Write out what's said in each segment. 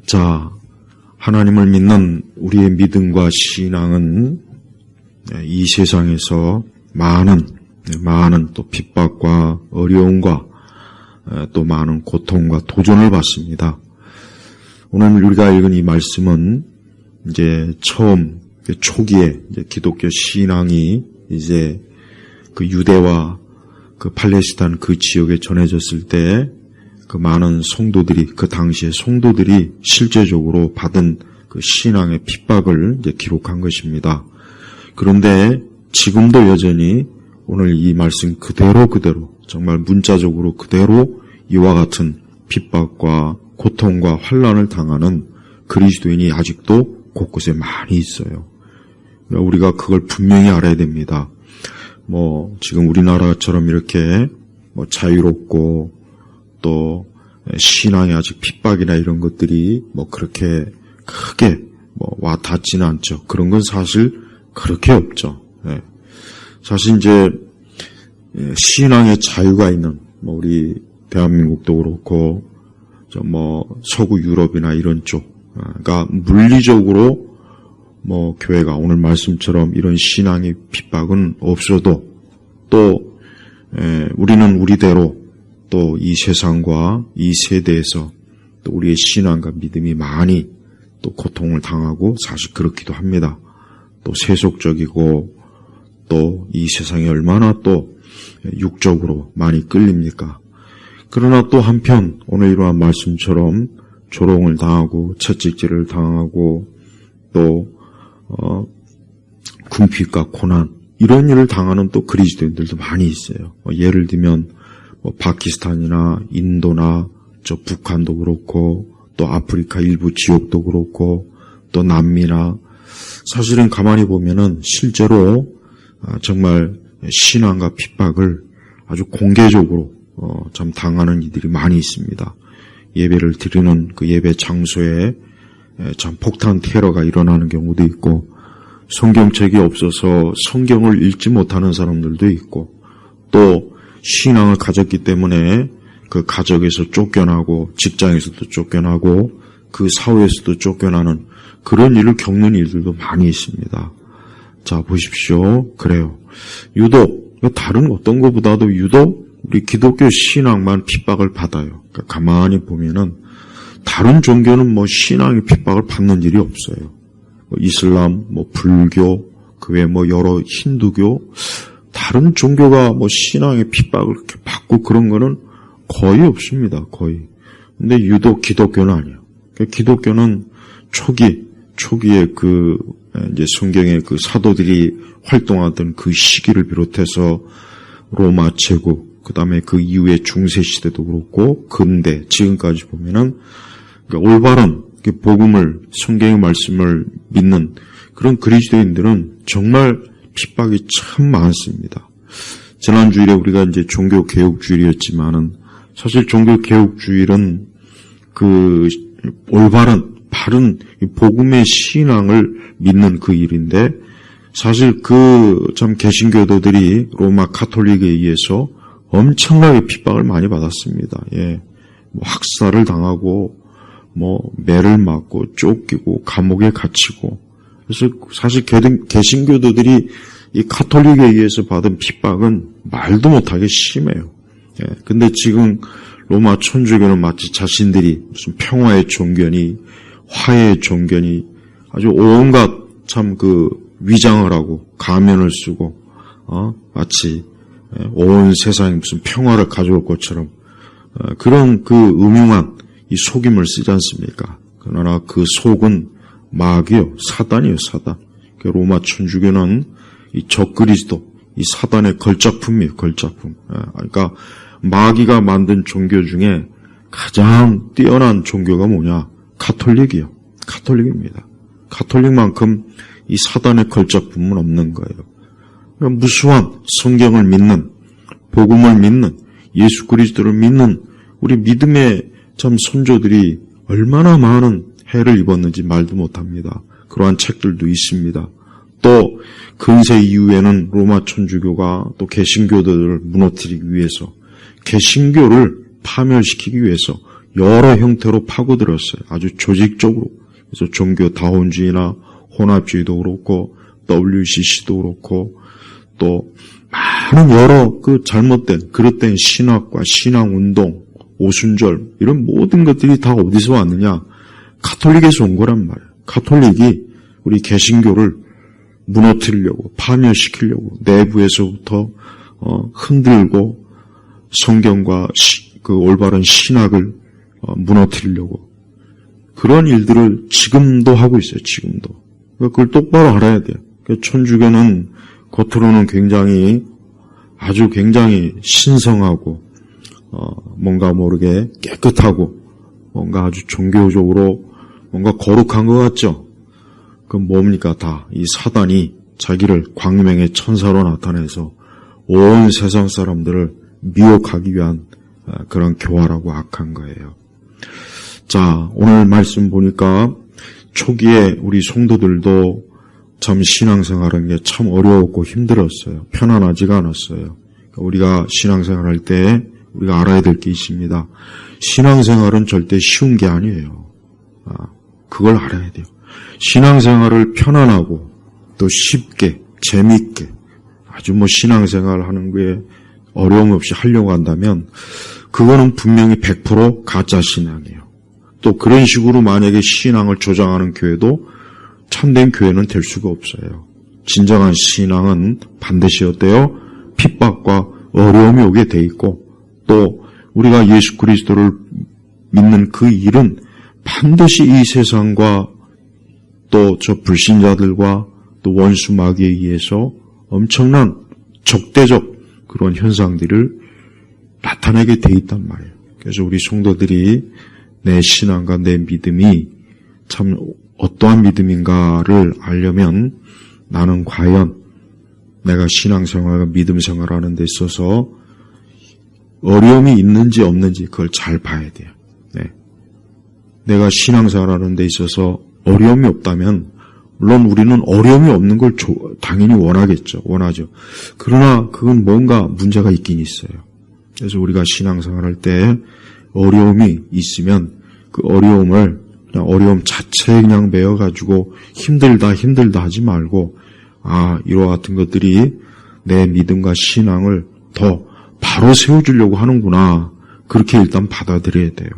자, 하나님을 믿는 우리의 믿음과 신앙은 이 세상에서 많은 또 핍박과 어려움과 또 많은 고통과 도전을 받습니다. 오늘 우리가 읽은 이 말씀은 이제 처음 초기에 이제 기독교 신앙이 이제 그 유대와 그 팔레스타인 그 지역에 전해졌을 때 그 많은 성도들이, 그 당시의 성도들이 실제적으로 받은 그 신앙의 핍박을 이제 기록한 것입니다. 그런데 지금도 여전히 오늘 이 말씀 그대로 정말 문자적으로 그대로 이와 같은 핍박과 고통과 환난을 당하는 그리스도인이 아직도 곳곳에 많이 있어요. 우리가 그걸 분명히 알아야 됩니다. 지금 우리나라처럼 이렇게 자유롭고 또 신앙에 아직 핍박이나 이런 것들이 그렇게 크게 와 닿지는 않죠. 그런 건 사실 그렇게 없죠. 사실 이제 신앙의 자유가 있는 우리 대한민국도 그렇고 서구 유럽이나 이런 쪽, 그러니까 물리적으로 교회가 오늘 말씀처럼 이런 신앙의 핍박은 없어도 또 우리는 우리대로 또 이 세상과 이 세대에서 또 우리의 신앙과 믿음이 많이 또 고통을 당하고 사실 그렇기도 합니다. 또 세속적이고 또 이 세상에 얼마나 또 육적으로 많이 끌립니까? 그러나 또 한편 오늘 이러한 말씀처럼 조롱을 당하고 채찍질을 당하고 또 궁핍과 고난 이런 일을 당하는 또 그리스도인들도 많이 있어요. 예를 들면 파키스탄이나 인도나 저 북한도 그렇고 또 아프리카 일부 지역도 그렇고 또 남미나 사실은 가만히 보면은 실제로 정말 신앙과 핍박을 아주 공개적으로 참 당하는 이들이 많이 있습니다. 예배를 드리는 그 예배 장소에 참 폭탄 테러가 일어나는 경우도 있고 성경책이 없어서 성경을 읽지 못하는 사람들도 있고 또 신앙을 가졌기 때문에 그 가족에서 쫓겨나고 직장에서도 쫓겨나고 그 사회에서도 쫓겨나는 그런 일을 겪는 일들도 많이 있습니다. 자, 보십시오. 그래요. 유독 다른 어떤 것보다도 유독 우리 기독교 신앙만 핍박을 받아요. 그러니까 가만히 보면은 다른 종교는 신앙의 핍박을 받는 일이 없어요. 이슬람, 불교, 그 외 여러 힌두교, 다른 종교가 신앙의 핍박을 이렇게 받고 그런 거는 거의 없습니다. 거의. 근데 유독 기독교는 아니에요. 그러니까 기독교는 초기에 이제 성경의 그 사도들이 활동하던 그 시기를 비롯해서 로마 제국, 그 다음에 그 이후에 중세시대도 그렇고, 근대, 지금까지 보면은, 그러니까 올바른 복음을, 성경의 말씀을 믿는 그런 그리스도인들은 정말 핍박이 참 많습니다. 지난주일에 우리가 이제 종교개혁주일이었지만은, 사실 종교개혁주일은 그 올바른, 바른 복음의 신앙을 믿는 그 일인데, 사실 참 개신교도들이 로마 가톨릭에 의해서 엄청나게 핍박을 많이 받았습니다. 학살을 당하고, 매를 맞고, 쫓기고, 감옥에 갇히고. 그래서 사실 개신교도들이 이 가톨릭에 의해서 받은 핍박은 말도 못하게 심해요. 근데 지금 로마 천주교는 마치 자신들이 무슨 평화의 종교니, 화해의 종교니, 아주 온갖 참 위장을 하고, 가면을 쓰고, 마치 온 세상에 무슨 평화를 가져올 것처럼, 그런 음흉한 이 속임을 쓰지 않습니까? 그러나 그 속은 마귀요, 사단이요, 사단. 로마 천주교는 이 적그리스도, 이 사단의 걸작품이에요, 걸작품. 그러니까 마귀가 만든 종교 중에 가장 뛰어난 종교가 뭐냐? 가톨릭이요. 가톨릭입니다. 가톨릭만큼 이 사단의 걸작품은 없는 거예요. 그러니까 무수한 성경을 믿는, 복음을 믿는, 예수 그리스도를 믿는 우리 믿음의 참 선조들이 얼마나 많은 해를 입었는지 말도 못합니다. 그러한 책들도 있습니다. 또 근세 이후에는 로마 천주교가 또 개신교들을 무너뜨리기 위해서, 개신교를 파멸시키기 위해서 여러 형태로 파고들었어요. 아주 조직적으로. 그래서 종교 다원주의나 혼합주의도 그렇고 WCC도 그렇고 또 많은 여러 그 잘못된 그릇된 신학과 신앙운동, 오순절 이런 모든 것들이 다 어디서 왔느냐? 가톨릭에서 온 거란 말이에요. 가톨릭이 우리 개신교를 무너뜨리려고 파멸시키려고 내부에서부터 흔들고 성경과 그 올바른 신학을 무너뜨리려고 그런 일들을 지금도 하고 있어요. 지금도. 그걸 똑바로 알아야 돼요. 천주교는 겉으로는 아주 굉장히 신성하고 뭔가 모르게 깨끗하고 뭔가 아주 종교적으로 뭔가 거룩한 것 같죠. 그럼 뭡니까? 다 이 사단이 자기를 광명의 천사로 나타내서 온 세상 사람들을 미혹하기 위한 그런 교활하고 악한 거예요. 자, 오늘 말씀 보니까 초기에 우리 성도들도 참 신앙생활하는 게 참 어려웠고 힘들었어요. 편안하지가 않았어요. 우리가 신앙생활할 때 우리가 알아야 될 게 있습니다. 신앙생활은 절대 쉬운 게 아니에요. 그걸 알아야 돼요. 신앙생활을 편안하고 또 쉽게 재미있게 아주 신앙생활 하는 게 어려움 없이 하려고 한다면 그거는 분명히 100% 가짜 신앙이에요. 또 그런 식으로 만약에 신앙을 조장하는 교회도 참된 교회는 될 수가 없어요. 진정한 신앙은 반드시 어때요? 핍박과 어려움이 오게 돼 있고 또 우리가 예수 그리스도를 믿는 그 일은 반드시 이 세상과 또 저 불신자들과 또 원수 마귀에 의해서 엄청난 적대적 그런 현상들을 나타내게 돼 있단 말이에요. 그래서 우리 성도들이 내 신앙과 내 믿음이 참 어떠한 믿음인가를 알려면 나는 과연 내가 신앙생활과 믿음생활하는 데 있어서 어려움이 있는지 없는지 그걸 잘 봐야 돼요. 네. 내가 신앙생활하는 데 있어서 어려움이 없다면 물론 우리는 어려움이 없는 걸 당연히 원하죠. 그러나 그건 뭔가 문제가 있긴 있어요. 그래서 우리가 신앙생활할 때 어려움이 있으면 그 어려움을 그냥 어려움 자체에 그냥 매어가지고 힘들다 하지 말고 이와 같은 것들이 내 믿음과 신앙을 더 바로 세워주려고 하는구나. 그렇게 일단 받아들여야 돼요.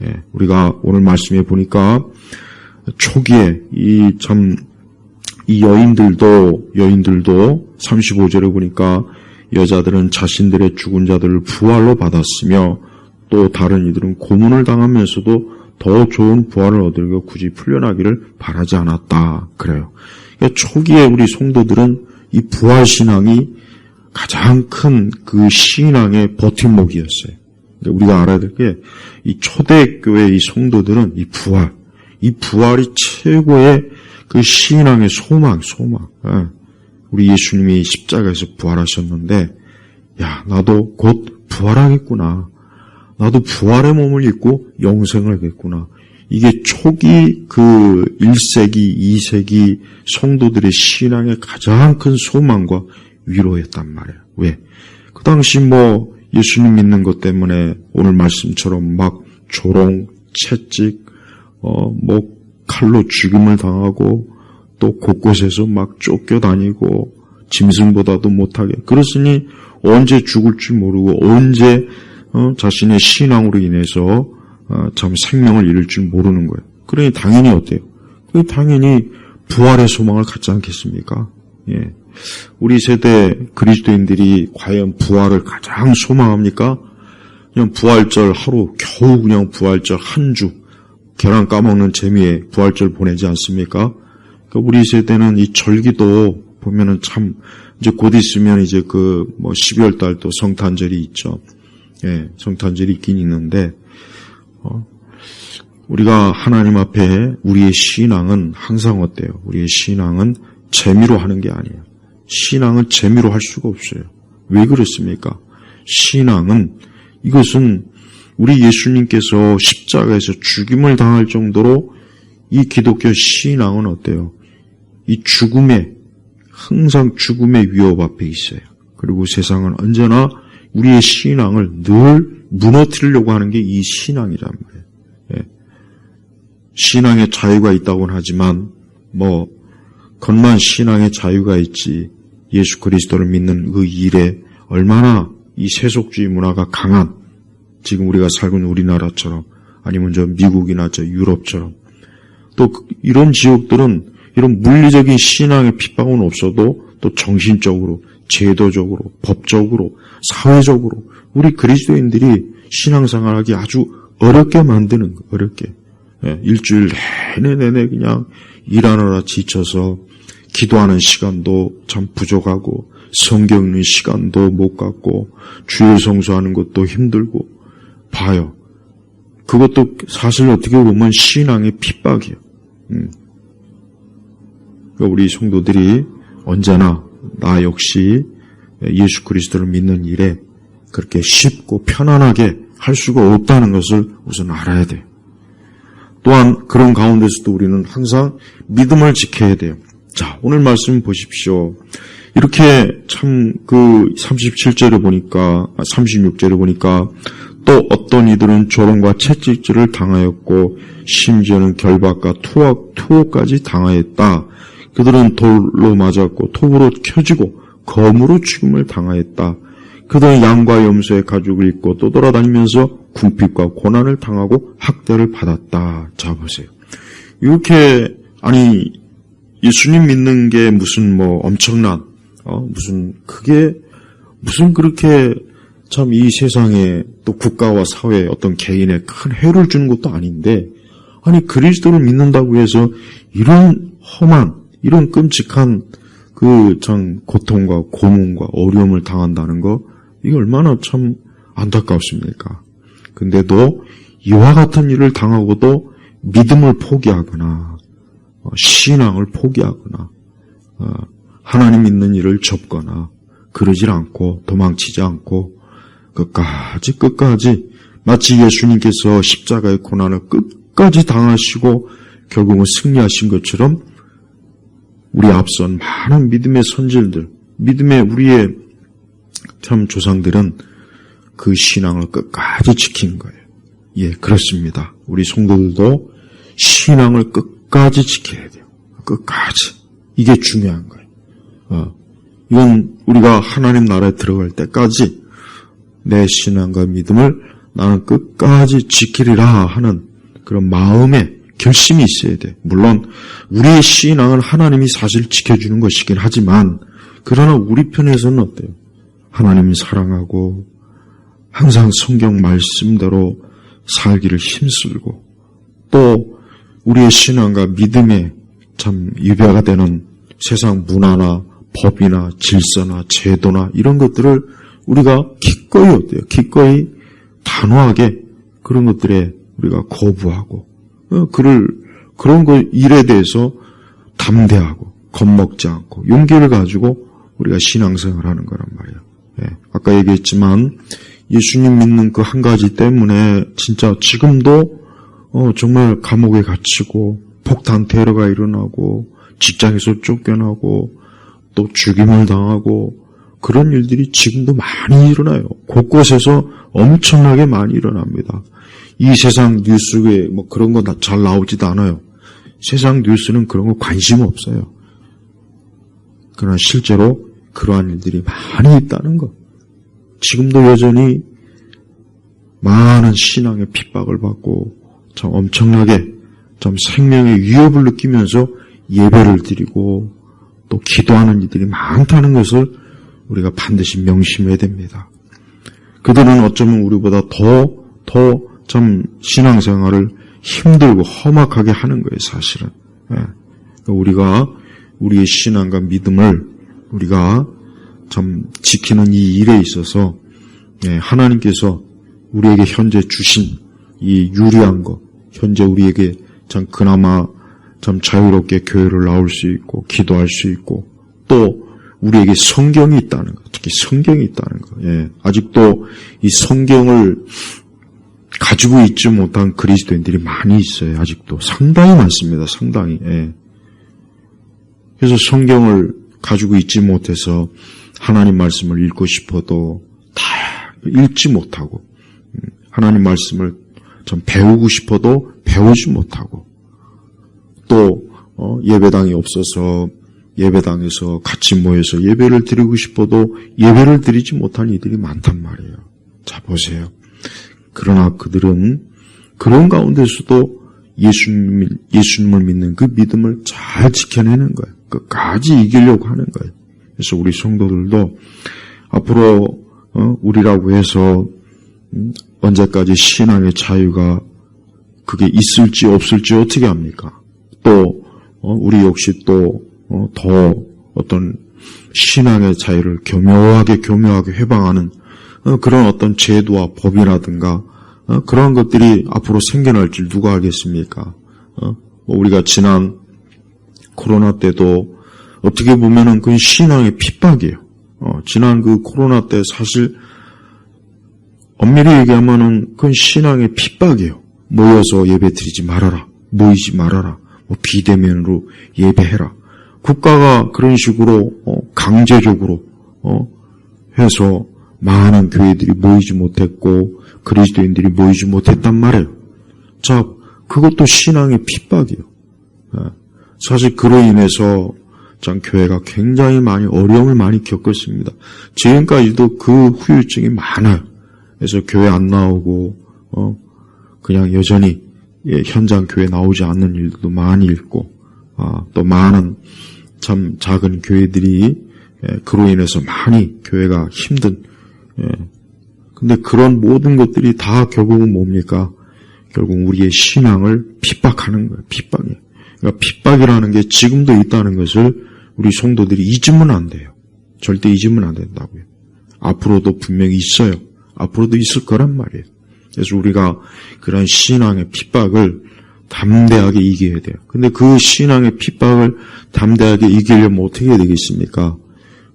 예, 우리가 오늘 말씀에 보니까 초기에 이 여인들도 35절에 보니까 여자들은 자신들의 죽은 자들을 부활로 받았으며 또 다른 이들은 고문을 당하면서도 더 좋은 부활을 얻으려고 굳이 풀려나기를 바라지 않았다. 그래요. 그러니까 초기에 우리 성도들은 이 부활신앙이 가장 큰 그 신앙의 버팀목이었어요. 그러니까 우리가 알아야 될 게 이 초대교회 이 성도들은 이 부활이 최고의 그 신앙의 소망. 우리 예수님이 십자가에서 부활하셨는데, 나도 곧 부활하겠구나. 나도 부활의 몸을 입고 영생을 하겠구나. 이게 초기 그 1세기, 2세기 성도들의 신앙의 가장 큰 소망과 위로였단 말이에요. 왜? 그 당시 예수님 믿는 것 때문에 오늘 말씀처럼 막 조롱, 채찍, 칼로 죽임을 당하고 또 곳곳에서 막 쫓겨다니고 짐승보다도 못하게. 그렇으니 언제 죽을지 모르고 언제 자신의 신앙으로 인해서 참 생명을 잃을 줄 모르는 거예요. 그러니 당연히 어때요? 당연히 부활의 소망을 갖지 않겠습니까? 예. 우리 세대 그리스도인들이 과연 부활을 가장 소망합니까? 그냥 부활절 하루 겨우 그냥 부활절 한 주 계란 까먹는 재미에 부활절 보내지 않습니까? 그러니까 우리 세대는 이 절기도 보면은 참 이제 곧 있으면 이제 12월 달 또 성탄절이 있죠. 예, 성탄절이 있긴 있는데 우리가 하나님 앞에 우리의 신앙은 항상 어때요? 우리의 신앙은 재미로 하는 게 아니에요. 신앙은 재미로 할 수가 없어요. 왜 그렇습니까? 신앙은 이것은 우리 예수님께서 십자가에서 죽임을 당할 정도로 이 기독교 신앙은 어때요? 이 항상 죽음의 위협 앞에 있어요. 그리고 세상은 언제나 우리의 신앙을 늘 무너뜨리려고 하는 게 이 신앙이란 말이에요. 신앙의 자유가 있다고는 하지만 겉만 신앙의 자유가 있지 예수 그리스도를 믿는 그 일에 얼마나 이 세속주의 문화가 강한, 지금 우리가 살고 있는 우리나라처럼 아니면 저 미국이나 저 유럽처럼 또 이런 지역들은 이런 물리적인 신앙의 핍박은 없어도 또 정신적으로, 제도적으로, 법적으로, 사회적으로 우리 그리스도인들이 신앙생활하기 아주 어렵게 만드는 거, 어렵게. 일주일 내내 그냥 일하느라 지쳐서 기도하는 시간도 참 부족하고 성경 읽는 시간도 못 갖고 주일 성수하는 것도 힘들고 봐요. 그것도 사실 어떻게 보면 신앙의 핍박이에요. 그러니까 우리 성도들이 언제나 나 역시 예수 그리스도를 믿는 일에 그렇게 쉽고 편안하게 할 수가 없다는 것을 우선 알아야 돼요. 또한 그런 가운데서도 우리는 항상 믿음을 지켜야 돼요. 자, 오늘 말씀 보십시오. 이렇게 참 37절에 보니까, 36절에 보니까 또 어떤 이들은 조롱과 채찍질을 당하였고 심지어는 결박과 투호까지 당하였다. 그들은 돌로 맞았고 톱으로 쳐지고 검으로 죽임을 당하였다. 그들은 양과 염소의 가죽을 입고 떠돌아다니면서 궁핍과 고난을 당하고 학대를 받았다. 자, 보세요. 이렇게 예수님 믿는 게 무슨 엄청난 무슨 그렇게 참 이 세상에 또 국가와 사회에 어떤 개인에 큰 해를 주는 것도 아닌데, 그리스도를 믿는다고 해서 이런 험한, 이런 끔찍한 참 고통과 고문과 어려움을 당한다는 거, 이게 얼마나 참 안타깝습니까? 근데도 이와 같은 일을 당하고도 믿음을 포기하거나 신앙을 포기하거나 하나님 믿는 일을 접거나 그러질 않고 도망치지 않고 끝까지 마치 예수님께서 십자가의 고난을 끝까지 당하시고 결국은 승리하신 것처럼 우리 앞선 많은 믿음의 선질들, 믿음의 우리의 참 조상들은 그 신앙을 끝까지 지킨 거예요. 예, 그렇습니다. 우리 성도들도 신앙을 끝까지 지켜야 돼요. 끝까지. 이게 중요한 거예요. 이건 우리가 하나님 나라에 들어갈 때까지 내 신앙과 믿음을 나는 끝까지 지키리라 하는 그런 마음의 결심이 있어야 돼. 물론 우리의 신앙을 하나님이 사실 지켜주는 것이긴 하지만, 그러나 우리 편에서는 어때요? 하나님이 사랑하고 항상 성경 말씀대로 살기를 힘쓰고 또 우리의 신앙과 믿음에 참 위배가 되는 세상 문화나 법이나 질서나 제도나 이런 것들을 우리가 기꺼이 어때요? 기꺼이 단호하게 그런 것들에 우리가 거부하고 그런 일에 대해서 담대하고 겁먹지 않고 용기를 가지고 우리가 신앙생활을 하는 거란 말이에요. 예, 아까 얘기했지만 예수님 믿는 그 한 가지 때문에 진짜 지금도 정말 감옥에 갇히고 폭탄 테러가 일어나고 직장에서 쫓겨나고 또 죽임을 당하고 그런 일들이 지금도 많이 일어나요. 곳곳에서 엄청나게 많이 일어납니다. 이 세상 뉴스에 그런 거 잘 나오지도 않아요. 세상 뉴스는 그런 거 관심 없어요. 그러나 실제로 그러한 일들이 많이 있다는 것. 지금도 여전히 많은 신앙의 핍박을 받고 참 엄청나게 참 생명의 위협을 느끼면서 예배를 드리고 또 기도하는 이들이 많다는 것을 우리가 반드시 명심해야 됩니다. 그들은 어쩌면 우리보다 더 참 신앙생활을 힘들고 험악하게 하는 거예요, 사실은. 우리가 우리의 신앙과 믿음을 우리가 참 지키는 이 일에 있어서 하나님께서 우리에게 현재 주신 이 유리한 것, 현재 우리에게 참 그나마 참 자유롭게 교회를 나올 수 있고 기도할 수 있고 또 우리에게 성경이 있다는 것, 특히 성경이 있다는 것. 아직도 이 성경을 가지고 있지 못한 그리스도인들이 많이 있어요. 아직도 상당히 많습니다. 상당히. 그래서 성경을 가지고 있지 못해서 하나님 말씀을 읽고 싶어도 다 읽지 못하고 하나님 말씀을 좀 배우고 싶어도 배우지 못하고 또 예배당이 없어서 예배당에서 같이 모여서 예배를 드리고 싶어도 예배를 드리지 못한 이들이 많단 말이에요. 자, 보세요. 그러나 그들은 그런 가운데서도 예수님을 믿는 그 믿음을 잘 지켜내는 거예요. 끝까지 이기려고 하는 거예요. 그래서 우리 성도들도 앞으로 우리라고 해서 언제까지 신앙의 자유가 그게 있을지 없을지 어떻게 합니까? 또 우리 역시 또 더 어떤 신앙의 자유를 교묘하게 회방하는 그런 어떤 제도와 법이라든가 그런 것들이 앞으로 생겨날 줄 누가 알겠습니까? 우리가 지난 코로나 때도 어떻게 보면은 그 신앙의 핍박이에요. 지난 그 코로나 때 사실 엄밀히 얘기하면은 그건 신앙의 핍박이에요. 모여서 예배 드리지 말아라. 모이지 말아라. 비대면으로 예배해라. 국가가 그런 식으로 강제적으로 해서 많은 교회들이 모이지 못했고 그리스도인들이 모이지 못했단 말이에요. 자, 그것도 신앙의 핍박이에요. 사실 그로 인해서 참 교회가 굉장히 많이 어려움을 많이 겪었습니다. 지금까지도 그 후유증이 많아요. 그래서 교회 안 나오고 그냥 여전히 현장 교회 나오지 않는 일도 많이 있고 또 많은 참 작은 교회들이 그로 인해서 많이 교회가 힘든 근데 그런 모든 것들이 다 결국은 뭡니까? 결국 우리의 신앙을 핍박하는 거예요. 핍박이에요. 그러니까 핍박이라는 게 지금도 있다는 것을 우리 성도들이 잊으면 안 돼요. 절대 잊으면 안 된다고요. 앞으로도 분명히 있어요. 앞으로도 있을 거란 말이에요. 그래서 우리가 그런 신앙의 핍박을 담대하게 이겨야 돼요. 근데 그 신앙의 핍박을 담대하게 이기려면 어떻게 해야 되겠습니까?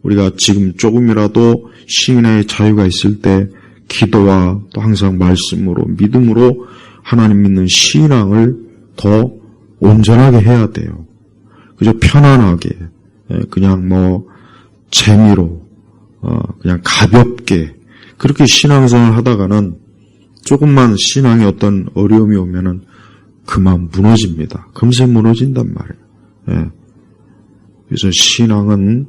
우리가 지금 조금이라도 신앙의 자유가 있을 때 기도와 또 항상 말씀으로 믿음으로 하나님 믿는 신앙을 더 온전하게 해야 돼요. 그저 편안하게 그냥 재미로 그냥 가볍게 그렇게 신앙생활 하다가는 조금만 신앙에 어떤 어려움이 오면은 그만 무너집니다. 금세 무너진단 말이에요. 그래서 신앙은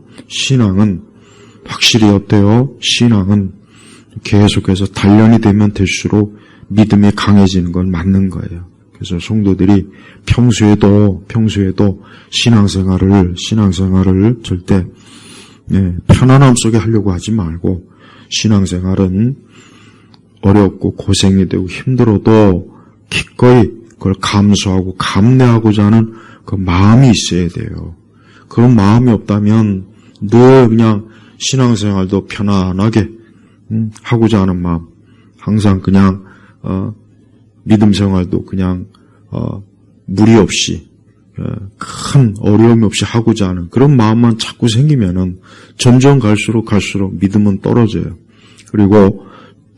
확실히 어때요? 신앙은 계속해서 단련이 되면 될수록 믿음이 강해지는 건 맞는 거예요. 그래서 성도들이 평소에도 신앙생활을 절대 편안함 속에 하려고 하지 말고 신앙생활은 어렵고 고생이 되고 힘들어도 기꺼이 그걸 감수하고 감내하고자 하는 그 마음이 있어야 돼요. 그런 마음이 없다면 늘 그냥 신앙생활도 편안하게 하고자 하는 마음, 항상 그냥 믿음생활도 그냥 무리 없이 큰 어려움이 없이 하고자 하는 그런 마음만 자꾸 생기면은 점점 갈수록 믿음은 떨어져요. 그리고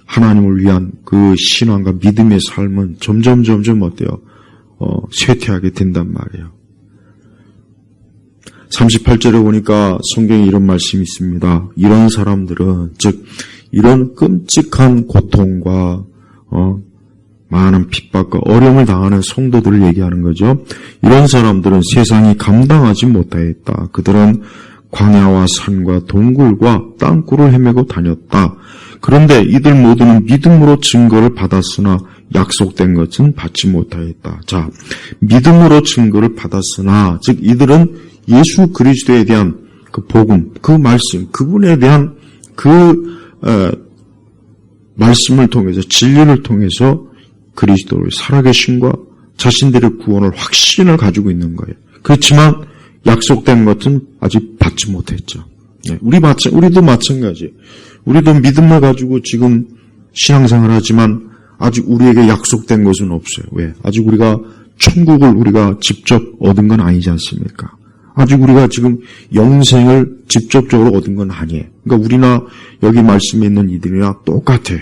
하나님을 위한 그 신앙과 믿음의 삶은 점점 어때요? 쇠퇴하게 된단 말이에요. 38절에 보니까 성경에 이런 말씀이 있습니다. 이런 사람들은 즉 이런 끔찍한 고통과 많은 핍박과 어려움을 당하는 성도들을 얘기하는 거죠. 이런 사람들은 세상이 감당하지 못하였다. 그들은 광야와 산과 동굴과 땅굴을 헤매고 다녔다. 그런데 이들 모두는 믿음으로 증거를 받았으나 약속된 것은 받지 못하였다. 자, 믿음으로 증거를 받았으나 즉 이들은 예수 그리스도에 대한 그 복음, 그 말씀, 그분에 대한 그 말씀을 통해서 진리를 통해서 그리스도의 살아계심과 자신들의 구원을 확신을 가지고 있는 거예요. 그렇지만 약속된 것은 아직 받지 못했죠. 우리도 마찬가지예요. 우리도 믿음을 가지고 지금 신앙생활을 하지만 아직 우리에게 약속된 것은 없어요. 왜? 아직 우리가 천국을 우리가 직접 얻은 건 아니지 않습니까? 아직 우리가 지금 영생을 직접적으로 얻은 건 아니에요. 그러니까 우리나 여기 말씀에 있는 이들이나 똑같아요.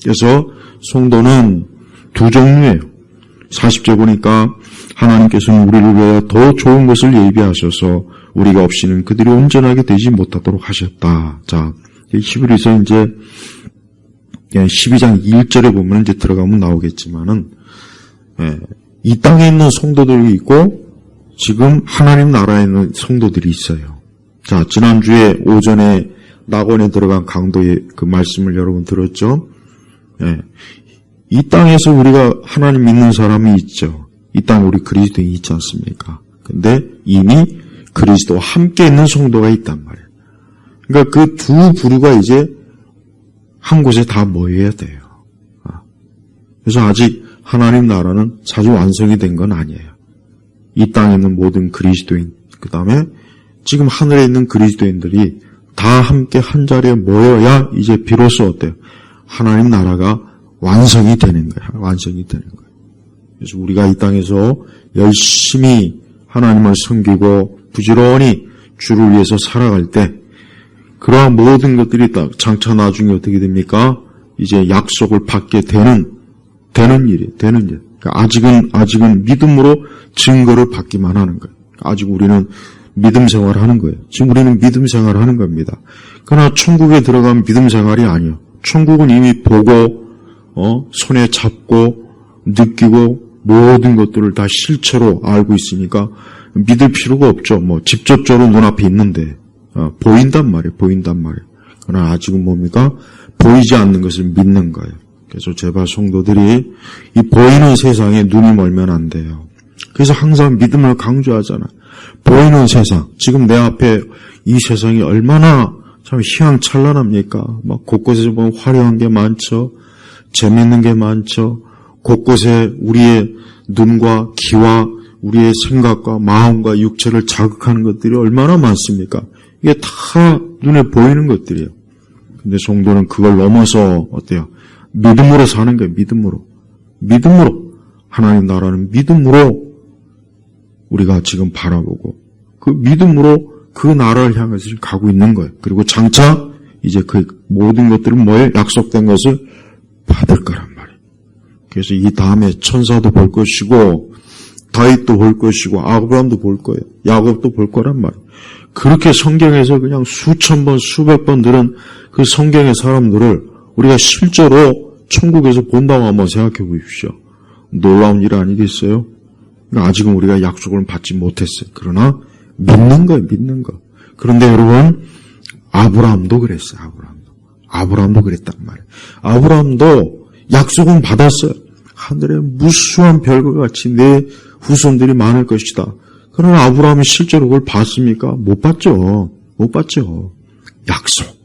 그래서 성도는 두 종류예요. 40절 보니까 하나님께서는 우리를 위하여 더 좋은 것을 예비하셔서 우리가 없이는 그들이 온전하게 되지 못하도록 하셨다. 자, 히브리서 이제 12장 1절에 보면 이제 들어가면 나오겠지만은 이 땅에 있는 성도들이 있고 지금 하나님 나라에 있는 성도들이 있어요. 자, 지난주에 오전에 낙원에 들어간 강도의 그 말씀을 여러분 들었죠? 예. 이 땅에서 우리가 하나님 믿는 사람이 있죠. 이 땅에 우리 그리스도인이 있지 않습니까? 근데 이미 그리스도와 함께 있는 성도가 있단 말이에요. 그러니까 그 두 부류가 이제 한 곳에 다 모여야 돼요. 그래서 아직 하나님 나라는 자주 완성이 된 건 아니에요. 이 땅에 있는 모든 그리스도인, 그 다음에 지금 하늘에 있는 그리스도인들이 다 함께 한 자리에 모여야 이제 비로소 어때요? 하나님 나라가 완성이 되는 거예요. 완성이 되는 거예요. 그래서 우리가 이 땅에서 열심히 하나님을 섬기고 부지런히 주를 위해서 살아갈 때 그러한 모든 것들이 딱 장차 나중에 어떻게 됩니까? 이제 약속을 받게 되는 일이에요. 되는 일. 그러니까 아직은 믿음으로 증거를 받기만 하는 거예요. 아직 우리는 믿음 생활을 하는 거예요. 지금 우리는 믿음 생활을 하는 겁니다. 그러나 천국에 들어가면 믿음 생활이 아니에요. 천국은 이미 보고 손에 잡고 느끼고 모든 것들을 다 실체로 알고 있으니까 믿을 필요가 없죠. 뭐 직접적으로 눈앞에 있는데 보인단 말이에요. 그러나 아직은 뭡니까? 보이지 않는 것을 믿는 거예요. 그래서 제발 성도들이 이 보이는 세상에 눈이 멀면 안 돼요. 그래서 항상 믿음을 강조하잖아. 보이는 세상, 지금 내 앞에 이 세상이 얼마나 참 희망찬란합니까? 막 곳곳에 보면 화려한 게 많죠. 재밌는 게 많죠. 곳곳에 우리의 눈과 귀와 우리의 생각과 마음과 육체를 자극하는 것들이 얼마나 많습니까? 이게 다 눈에 보이는 것들이에요. 근데 성도는 그걸 넘어서 어때요? 믿음으로 사는 거예요. 믿음으로. 하나님 나라는 믿음으로 우리가 지금 바라보고 그 믿음으로 그 나라를 향해서 지금 가고 있는 거예요. 그리고 장차 이제 그 모든 것들은 뭐예요? 약속된 것을 받을 거란 말이에요. 그래서 이 다음에 천사도 볼 것이고 다윗도 볼 것이고 아브라함도 볼 거예요. 야곱도 볼 거란 말이에요. 그렇게 성경에서 그냥 수천 번 수백 번 들은 그 성경의 사람들을 우리가 실제로 천국에서 본다고 한번 생각해 보십시오. 놀라운 일 아니겠어요? 아직은 우리가 약속을 받지 못했어요. 그러나 믿는 거. 그런데 여러분, 아브라함도 그랬어요. 아브라함도 그랬단 말이에요. 아브라함도 약속은 받았어요. 하늘에 무수한 별과 같이 내 후손들이 많을 것이다. 그러나 아브라함이 실제로 그걸 봤습니까? 못 봤죠. 약속.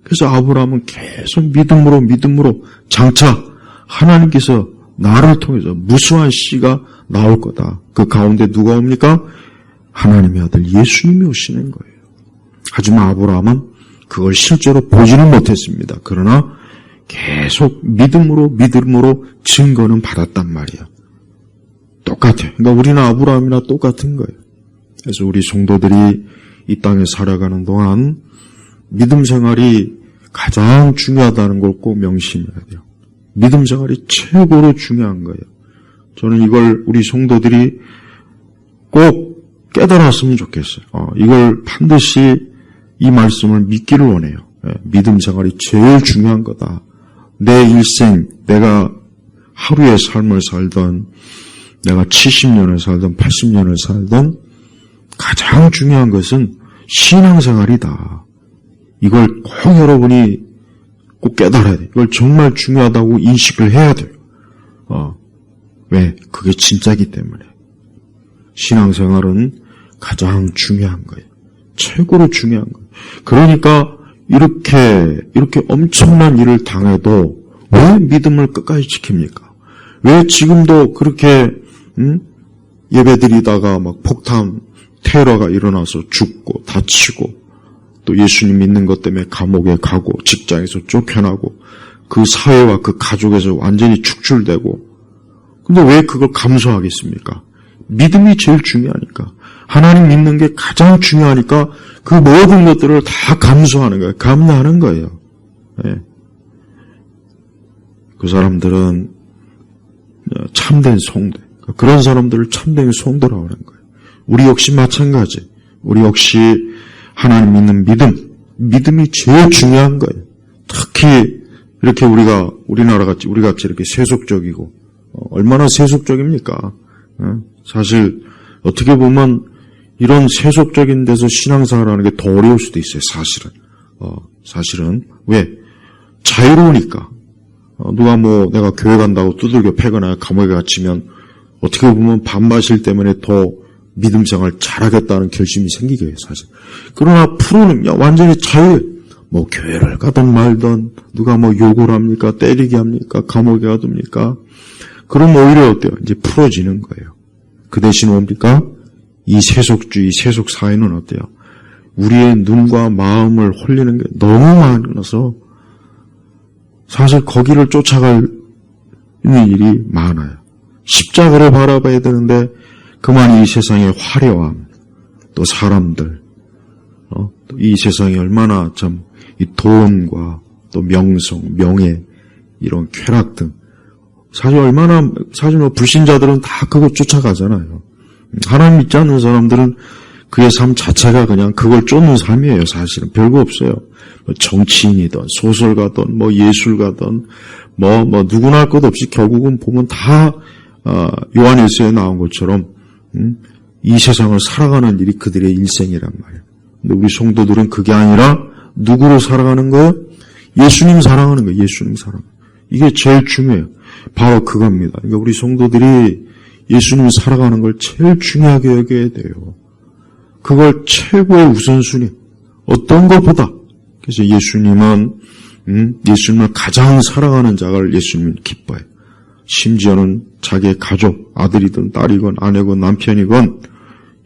그래서 아브라함은 계속 믿음으로 장차 하나님께서 나를 통해서 무수한 씨가 나올 거다. 그 가운데 누가 옵니까? 하나님의 아들 예수님이 오시는 거예요. 하지만 아브라함은 그걸 실제로 보지는 못했습니다. 그러나 계속 믿음으로 증거는 받았단 말이에요. 똑같아요. 그러니까 우리는 아브라함이나 똑같은 거예요. 그래서 우리 성도들이 이 땅에 살아가는 동안 믿음 생활이 가장 중요하다는 걸 꼭 명심해야 돼요. 믿음 생활이 최고로 중요한 거예요. 저는 이걸 우리 성도들이 꼭 깨달았으면 좋겠어요. 이걸 반드시 이 말씀을 믿기를 원해요. 믿음 생활이 제일 중요한 거다. 내 일생, 내가 하루의 삶을 살던, 내가 70년을 살던 80년을 살던 가장 중요한 것은 신앙생활이다. 이걸 꼭 여러분이 꼭 깨달아야 돼요. 이걸 정말 중요하다고 인식을 해야 돼요. 왜? 그게 진짜이기 때문에. 신앙생활은 가장 중요한 거예요. 최고로 중요한 거예요. 그러니까 이렇게 엄청난 일을 당해도 왜 믿음을 끝까지 지킵니까? 왜 지금도 그렇게 예배드리다가 막 폭탄 테러가 일어나서 죽고 다치고 또 예수님 믿는 것 때문에 감옥에 가고 직장에서 쫓겨나고 그 사회와 그 가족에서 완전히 축출되고 근데 왜 그걸 감수하겠습니까? 믿음이 제일 중요하니까 하나님 믿는 게 가장 중요하니까 그 모든 것들을 다 감수하는 거예요. 감내하는 거예요. 네. 그 사람들은 참된 성도 그런 사람들을 참된 성도라고 하는 거예요. 우리 역시 마찬가지. 우리 역시 하나님 믿는 믿음이 제일 중요한 거예요. 특히 이렇게 우리나라 같이 우리 같이 이렇게 세속적이고 얼마나 세속적입니까? 사실 어떻게 보면 이런 세속적인 데서 신앙생활하는 게 더 어려울 수도 있어요, 사실은. 왜? 자유로우니까. 누가 내가 교회 간다고 두들겨 패거나 감옥에 갇히면 어떻게 보면 반바실 때문에 더 믿음 생활 잘하겠다는 결심이 생기게 해요, 사실. 그러나 프로는 완전히 자유해. 교회를 가든 말든, 누가 욕을 합니까? 때리게 합니까? 감옥에 가둡니까? 그럼 오히려 어때요? 이제 풀어지는 거예요. 그 대신 뭡니까? 이 세속주의, 세속 사회는 어때요? 우리의 눈과 마음을 홀리는 게 너무 많아서 사실 거기를 쫓아갈 일이 많아요. 십자가를 바라봐야 되는데 그만 이 세상의 화려함, 또 사람들, 이 세상이 얼마나 참 이 돈과 또 명성, 명예, 이런 쾌락 등 사실 불신자들은 다 그거 쫓아가잖아요. 하나님 믿지 않는 사람들은 그의 삶 자체가 그냥 그걸 쫓는 삶이에요. 사실은 별거 없어요. 정치인이든 소설가든 예술가든 누구나 할 것 없이 결국은 보면 다 요한일서에 나온 것처럼 이 세상을 살아가는 일이 그들의 일생이란 말이에요. 근데 우리 성도들은 그게 아니라 누구를 살아가는 거예요? 예수님 사랑하는 거예요. 예수님 사랑. 이게 제일 중요해요. 바로 그겁니다. 그러니까 우리 성도들이 예수님 살아가는 걸 제일 중요하게 여겨야 돼요. 그걸 최고의 우선순위. 어떤 것보다. 그래서 예수님을 가장 사랑하는 자를 예수님은 기뻐해요. 심지어는 자기의 가족, 아들이든 딸이건 아내건 남편이건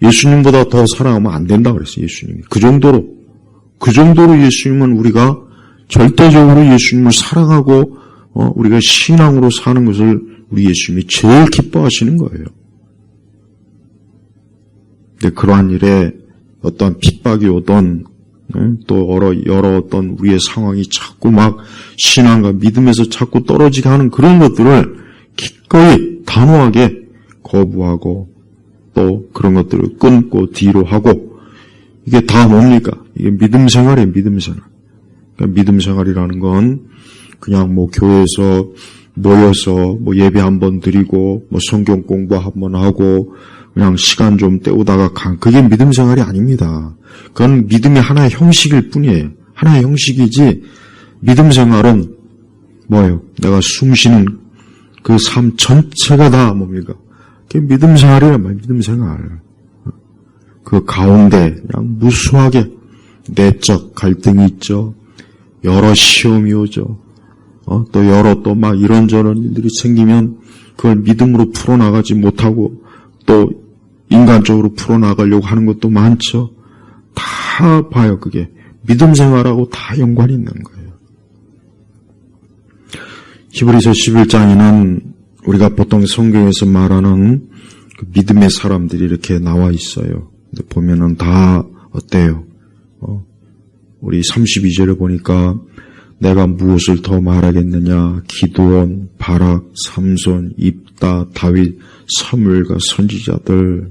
예수님보다 더 사랑하면 안 된다고 그랬어요. 예수님이. 그 정도로 예수님은 우리가 절대적으로 예수님을 사랑하고 우리가 신앙으로 사는 것을 우리 예수님이 제일 기뻐하시는 거예요. 근데 그러한 일에 어떤 핍박이 오던 또 여러 어떤 우리의 상황이 자꾸 막 신앙과 믿음에서 자꾸 떨어지게 하는 그런 것들을 기꺼이 단호하게 거부하고 또 그런 것들을 끊고 뒤로 하고 이게 다 뭡니까? 이게 믿음 생활이에요. 믿음 생활. 그러니까 믿음 생활이라는 건 그냥 교회에서 모여서 예배 한번 드리고 성경 공부 한번 하고 그냥 시간 좀 때우다가 그게 믿음 생활이 아닙니다. 그건 믿음의 하나의 형식일 뿐이에요. 하나의 형식이지 믿음 생활은 뭐예요? 내가 숨쉬는 그 삶 전체가 다 뭡니까? 그게 믿음 생활이란 말이에요. 믿음 생활. 그 가운데 그냥 무수하게 내적 갈등이 있죠. 여러 시험이 오죠. 또 여러 막 이런저런 일들이 생기면 그걸 믿음으로 풀어나가지 못하고 또 인간적으로 풀어나가려고 하는 것도 많죠. 다 봐요. 그게 믿음 생활하고 다 연관이 있는 거예요. 히브리서 11장에는 우리가 보통 성경에서 말하는 그 믿음의 사람들이 이렇게 나와 있어요. 근데 보면은 다 어때요? 우리 32절에 보니까 내가 무엇을 더 말하겠느냐? 기드온, 바락, 삼손, 입다, 다윗, 사무엘과 선지자들,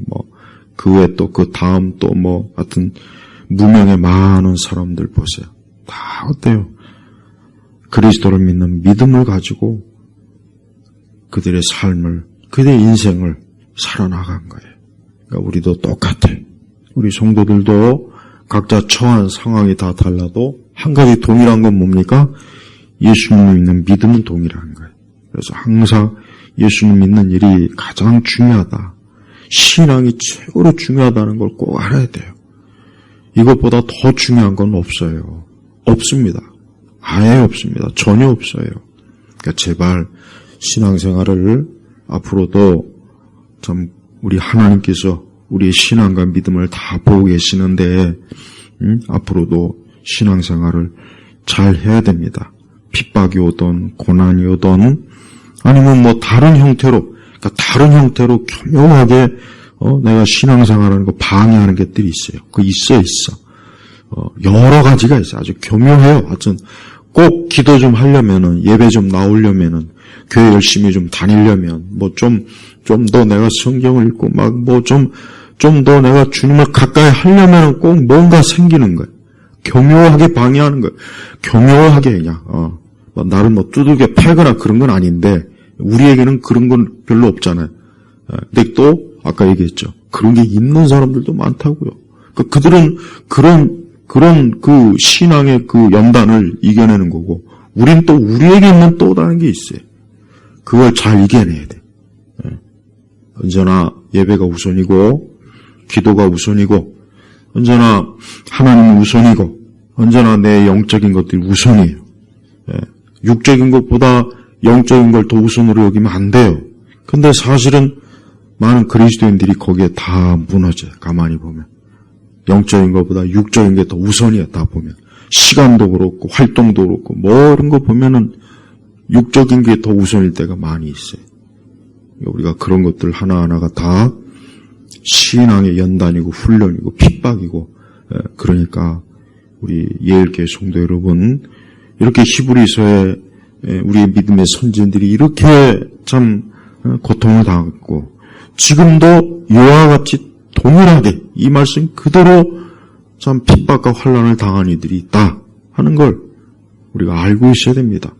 그 외 또 그 다음 또 하여튼 무명의 많은 사람들 보세요. 다 어때요? 그리스도를 믿는 믿음을 가지고 그들의 삶을, 그들의 인생을 살아나간 거예요. 그러니까 우리도 똑같아. 우리 성도들도 각자 처한 상황이 다 달라도 한 가지 동일한 건 뭡니까? 예수님 믿는 믿음은 동일한 거예요. 그래서 항상 예수님 믿는 일이 가장 중요하다. 신앙이 최고로 중요하다는 걸 꼭 알아야 돼요. 이것보다 더 중요한 건 없어요. 없습니다. 아예 없습니다. 전혀 없어요. 그러니까 제발 신앙생활을 앞으로도 참 우리 하나님께서 우리의 신앙과 믿음을 다 보고 계시는데 앞으로도 신앙생활을 잘 해야 됩니다. 핍박이 오든 고난이 오든 아니면 다른 형태로 그러니까 다른 형태로 교묘하게 내가 신앙생활하는 거 방해하는 것들이 있어요. 그 있어. 여러 가지가 있어요. 아주 교묘해요. 하여튼 꼭 기도 좀 하려면은 예배 좀 나오려면은 교회 열심히 좀 다니려면 좀 더 내가 성경을 읽고 좀 더 내가 주님을 가까이 하려면은 꼭 뭔가 생기는 거예요. 교묘하게 방해하는 거예요. 교묘하게 그냥 나를 두들겨 패거나 그런 건 아닌데 우리에게는 그런 건 별로 없잖아요. 근데 또 아까 얘기했죠. 그런 게 있는 사람들도 많다고요. 그러니까 그들은 그런 그 신앙의 그 연단을 이겨내는 거고, 우린 또 우리에게 있는 또 다른 게 있어요. 그걸 잘 이겨내야 돼. 언제나 예배가 우선이고, 기도가 우선이고, 언제나 하나님이 우선이고, 언제나 내 영적인 것들이 우선이에요. 육적인 것보다 영적인 걸 더 우선으로 여기면 안 돼요. 근데 사실은 많은 그리스도인들이 거기에 다 무너져요. 가만히 보면. 영적인 것보다 육적인 게 더 우선이야, 다 보면. 시간도 그렇고, 활동도 그렇고, 뭐 이런 거 보면은 육적인 게 더 우선일 때가 많이 있어요. 우리가 그런 것들 하나하나가 다 신앙의 연단이고, 훈련이고, 핍박이고, 그러니까 우리 예일교회 성도 여러분, 이렇게 히브리서에 우리의 믿음의 선진들이 이렇게 참 고통을 당했고, 지금도 이와 같이 동일하게 이 말씀 그대로 참 핍박과 환난을 당한 이들이 있다 하는 걸 우리가 알고 있어야 됩니다.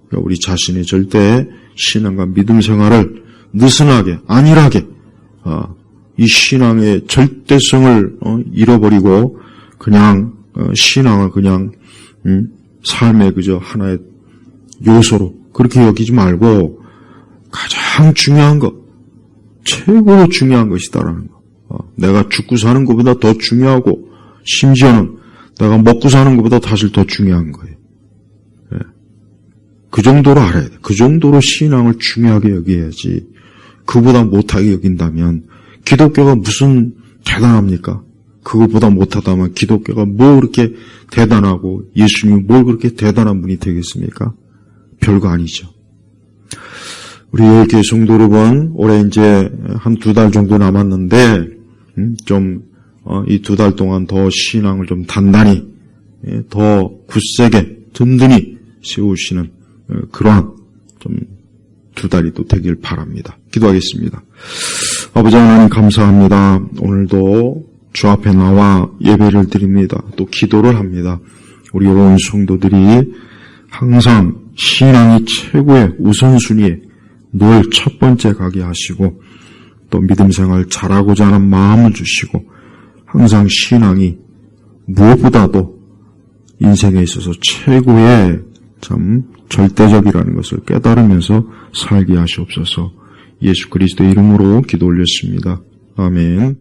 그러니까 우리 자신의 절대 신앙과 믿음 생활을 느슨하게 안일하게 이 신앙의 절대성을 잃어버리고 그냥 신앙을 그냥 삶의 그저 하나의 요소로 그렇게 여기지 말고 가장 중요한 것, 최고로 중요한 것이다라는 거. 내가 죽고 사는 것보다 더 중요하고 심지어는 내가 먹고 사는 것보다 사실 더 중요한 거예요. 그 정도로 알아야 돼. 그 정도로 신앙을 중요하게 여겨야지. 그보다 못하게 여긴다면 기독교가 무슨 대단합니까? 그거보다 못하다면 기독교가 뭐 그렇게 대단하고 예수님이 뭘 그렇게 대단한 분이 되겠습니까? 별거 아니죠. 우리 예일교회 성도 여러분, 올해 이제 한 2달 정도 남았는데 이 2달 동안 더 신앙을 좀 단단히 더 굳세게 든든히 세우시는 그러한 좀 2달이 또 되길 바랍니다. 기도하겠습니다. 아버지 하나님 감사합니다. 오늘도 주 앞에 나와 예배를 드립니다. 또 기도를 합니다. 우리 여러분 성도들이 항상 신앙이 최고의 우선순위에 늘 첫 번째 가게 하시고 또 믿음 생활 잘하고자 하는 마음을 주시고 항상 신앙이 무엇보다도 인생에 있어서 최고의 참 절대적이라는 것을 깨달으면서 살게 하시옵소서. 예수 그리스도의 이름으로 기도 올렸습니다. 아멘.